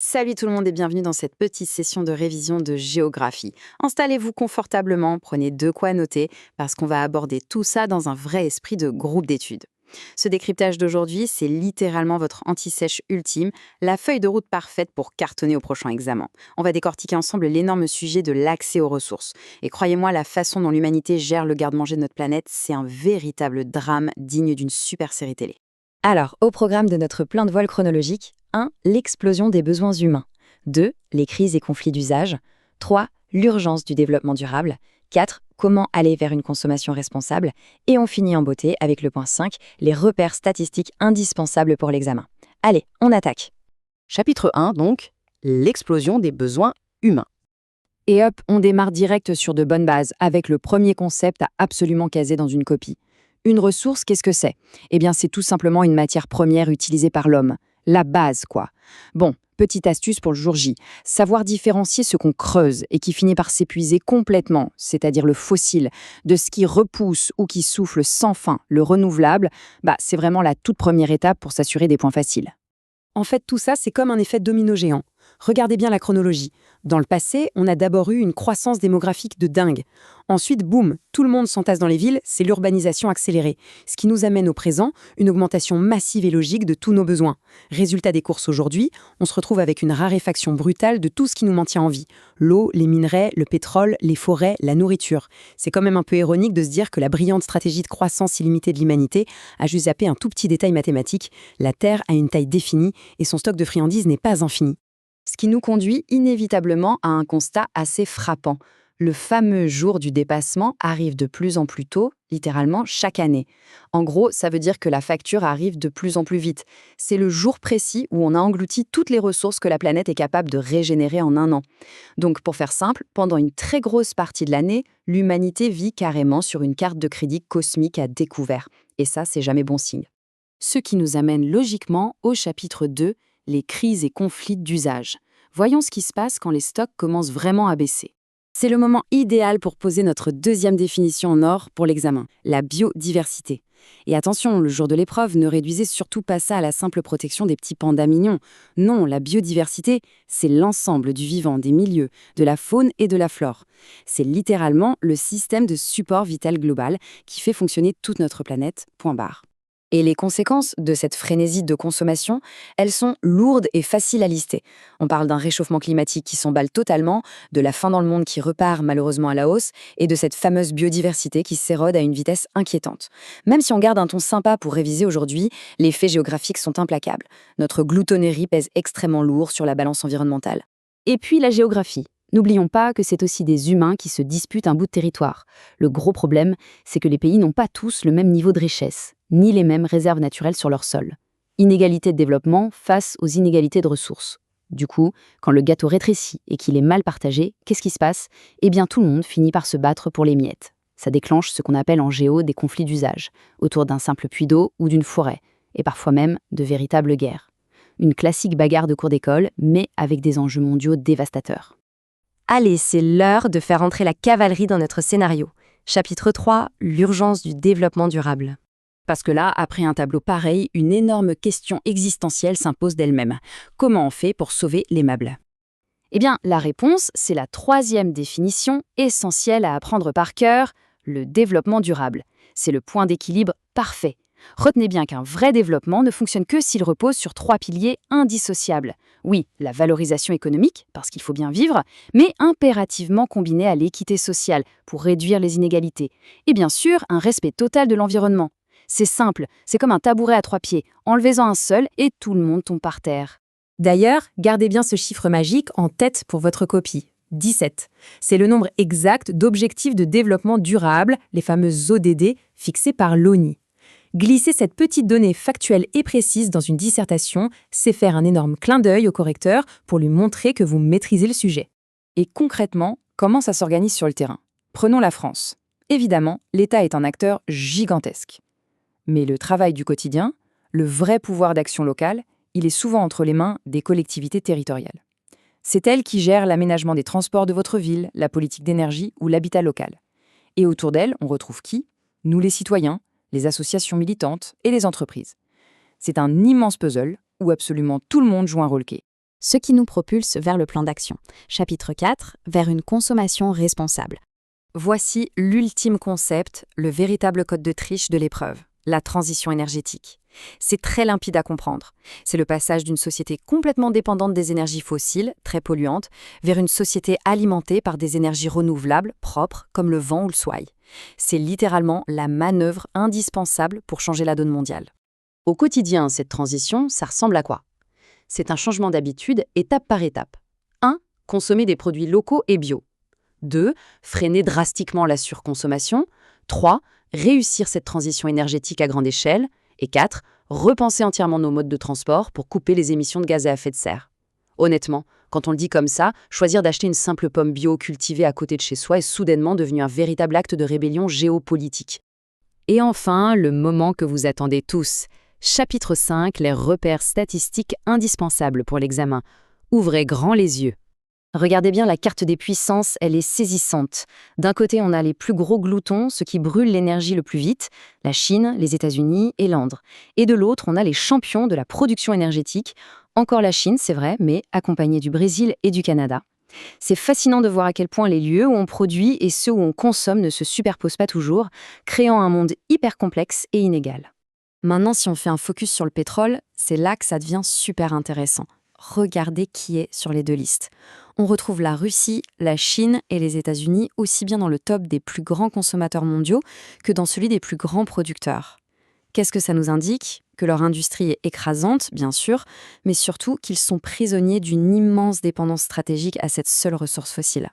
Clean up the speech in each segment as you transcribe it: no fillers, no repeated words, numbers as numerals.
Salut tout le monde et bienvenue dans cette petite session de révision de géographie. Installez-vous confortablement, prenez de quoi noter, parce qu'on va aborder tout ça dans un vrai esprit de groupe d'études. Ce décryptage d'aujourd'hui, c'est littéralement votre anti-sèche ultime, la feuille de route parfaite pour cartonner au prochain examen. On va décortiquer ensemble l'énorme sujet de l'accès aux ressources. Et croyez-moi, la façon dont l'humanité gère le garde-manger de notre planète, c'est un véritable drame digne d'une super série télé. Alors, au programme de notre plan de vol chronologique, 1. L'explosion des besoins humains. 2. Les crises et conflits d'usage. 3. L'urgence du développement durable. 4. Comment aller vers une consommation responsable. Et on finit en beauté avec le point 5, les repères statistiques indispensables pour l'examen. Allez, on attaque. Chapitre 1, donc, l'explosion des besoins humains. Et hop, on démarre direct sur de bonnes bases, avec le premier concept à absolument caser dans une copie. Une ressource, qu'est-ce que c'est ? Eh bien, c'est tout simplement une matière première utilisée par l'homme. La base, quoi. Bon, petite astuce pour le jour J. Savoir différencier ce qu'on creuse et qui finit par s'épuiser complètement, c'est-à-dire le fossile, de ce qui repousse ou qui souffle sans fin, le renouvelable, c'est vraiment la toute première étape pour s'assurer des points faciles. En fait, tout ça, c'est comme un effet domino géant. Regardez bien la chronologie. Dans le passé, on a d'abord eu une croissance démographique de dingue. Ensuite, boum, tout le monde s'entasse dans les villes, c'est l'urbanisation accélérée. Ce qui nous amène au présent, une augmentation massive et logique de tous nos besoins. Résultat des courses aujourd'hui, on se retrouve avec une raréfaction brutale de tout ce qui nous maintient en vie. L'eau, les minerais, le pétrole, les forêts, la nourriture. C'est quand même un peu ironique de se dire que la brillante stratégie de croissance illimitée de l'humanité a juste zappé un tout petit détail mathématique. La Terre a une taille définie et son stock de friandises n'est pas infini. Ce qui nous conduit inévitablement à un constat assez frappant. Le fameux jour du dépassement arrive de plus en plus tôt, littéralement chaque année. En gros, ça veut dire que la facture arrive de plus en plus vite. C'est le jour précis où on a englouti toutes les ressources que la planète est capable de régénérer en un an. Donc, pour faire simple, pendant une très grosse partie de l'année, l'humanité vit carrément sur une carte de crédit cosmique à découvert. Et ça, c'est jamais bon signe. Ce qui nous amène logiquement au chapitre 2, les crises et conflits d'usage. Voyons ce qui se passe quand les stocks commencent vraiment à baisser. C'est le moment idéal pour poser notre deuxième définition en or pour l'examen, la biodiversité. Et attention, le jour de l'épreuve, ne réduisez surtout pas ça à la simple protection des petits pandas mignons. Non, la biodiversité, c'est l'ensemble du vivant, des milieux, de la faune et de la flore. C'est littéralement le système de support vital global qui fait fonctionner toute notre planète, point barre. Et les conséquences de cette frénésie de consommation, elles sont lourdes et faciles à lister. On parle d'un réchauffement climatique qui s'emballe totalement, de la faim dans le monde qui repart malheureusement à la hausse, et de cette fameuse biodiversité qui s'érode à une vitesse inquiétante. Même si on garde un ton sympa pour réviser aujourd'hui, les faits géographiques sont implacables. Notre gloutonnerie pèse extrêmement lourd sur la balance environnementale. Et puis la géographie. N'oublions pas que c'est aussi des humains qui se disputent un bout de territoire. Le gros problème, c'est que les pays n'ont pas tous le même niveau de richesse, ni les mêmes réserves naturelles sur leur sol. Inégalité de développement face aux inégalités de ressources. Du coup, quand le gâteau rétrécit et qu'il est mal partagé, qu'est-ce qui se passe ? Eh bien, tout le monde finit par se battre pour les miettes. Ça déclenche ce qu'on appelle en géo des conflits d'usage, autour d'un simple puits d'eau ou d'une forêt, et parfois même de véritables guerres. Une classique bagarre de cour d'école, mais avec des enjeux mondiaux dévastateurs. Allez, c'est l'heure de faire entrer la cavalerie dans notre scénario. Chapitre 3, l'urgence du développement durable. Parce que là, après un tableau pareil, une énorme question existentielle s'impose d'elle-même. Comment on fait pour sauver les meubles ? Eh bien, la réponse, c'est la troisième définition essentielle à apprendre par cœur, le développement durable. C'est le point d'équilibre parfait. Retenez bien qu'un vrai développement ne fonctionne que s'il repose sur 3 piliers indissociables. Oui, la valorisation économique, parce qu'il faut bien vivre, mais impérativement combinée à l'équité sociale pour réduire les inégalités. Et bien sûr, un respect total de l'environnement. C'est simple, c'est comme un tabouret à 3 pieds. Enlevez-en un seul et tout le monde tombe par terre. D'ailleurs, gardez bien ce chiffre magique en tête pour votre copie. 17. C'est le nombre exact d'objectifs de développement durable, les fameux ODD, fixés par l'ONU. Glisser cette petite donnée factuelle et précise dans une dissertation, c'est faire un énorme clin d'œil au correcteur pour lui montrer que vous maîtrisez le sujet. Et concrètement, comment ça s'organise sur le terrain ? Prenons la France. Évidemment, l'État est un acteur gigantesque. Mais le travail du quotidien, le vrai pouvoir d'action locale, il est souvent entre les mains des collectivités territoriales. C'est elles qui gèrent l'aménagement des transports de votre ville, la politique d'énergie ou l'habitat local. Et autour d'elles, on retrouve qui ? Nous les citoyens, les associations militantes et les entreprises. C'est un immense puzzle où absolument tout le monde joue un rôle clé. Ce qui nous propulse vers le plan d'action. Chapitre 4, vers une consommation responsable. Voici l'ultime concept, le véritable code de triche de l'épreuve, la transition énergétique. C'est très limpide à comprendre. C'est le passage d'une société complètement dépendante des énergies fossiles, très polluantes, vers une société alimentée par des énergies renouvelables, propres, comme le vent ou le soleil. C'est littéralement la manœuvre indispensable pour changer la donne mondiale. Au quotidien, cette transition, ça ressemble à quoi? C'est un changement d'habitude étape par étape. 1. Consommer des produits locaux et bio. 2. Freiner drastiquement la surconsommation. 3. Réussir cette transition énergétique à grande échelle. Et 4. Repenser entièrement nos modes de transport pour couper les émissions de gaz à effet de serre. Honnêtement, quand on le dit comme ça, choisir d'acheter une simple pomme bio cultivée à côté de chez soi est soudainement devenu un véritable acte de rébellion géopolitique. Et enfin, le moment que vous attendez tous. Chapitre 5, les repères statistiques indispensables pour l'examen. Ouvrez grand les yeux. Regardez bien la carte des puissances, elle est saisissante. D'un côté, on a les plus gros gloutons, ceux qui brûlent l'énergie le plus vite, la Chine, les États-Unis et l'Inde. Et de l'autre, on a les champions de la production énergétique, encore la Chine, c'est vrai, mais accompagnée du Brésil et du Canada. C'est fascinant de voir à quel point les lieux où on produit et ceux où on consomme ne se superposent pas toujours, créant un monde hyper complexe et inégal. Maintenant, si on fait un focus sur le pétrole, c'est là que ça devient super intéressant. Regardez qui est sur les deux listes. On retrouve la Russie, la Chine et les États-Unis aussi bien dans le top des plus grands consommateurs mondiaux que dans celui des plus grands producteurs. Qu'est-ce que ça nous indique? Que leur industrie est écrasante, bien sûr, mais surtout qu'ils sont prisonniers d'une immense dépendance stratégique à cette seule ressource fossile.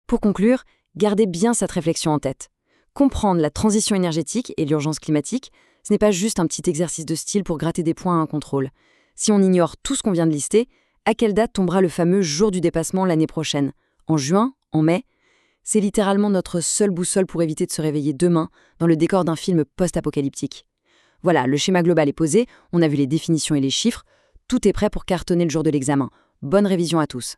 Pour conclure, gardez bien cette réflexion en tête. Comprendre la transition énergétique et l'urgence climatique, ce n'est pas juste un petit exercice de style pour gratter des points à un contrôle. Si on ignore tout ce qu'on vient de lister, à quelle date tombera le fameux jour du dépassement l'année prochaine? En juin? En mai? C'est littéralement notre seule boussole pour éviter de se réveiller demain dans le décor d'un film post-apocalyptique. Voilà, le schéma global est posé, on a vu les définitions et les chiffres, tout est prêt pour cartonner le jour de l'examen. Bonne révision à tous.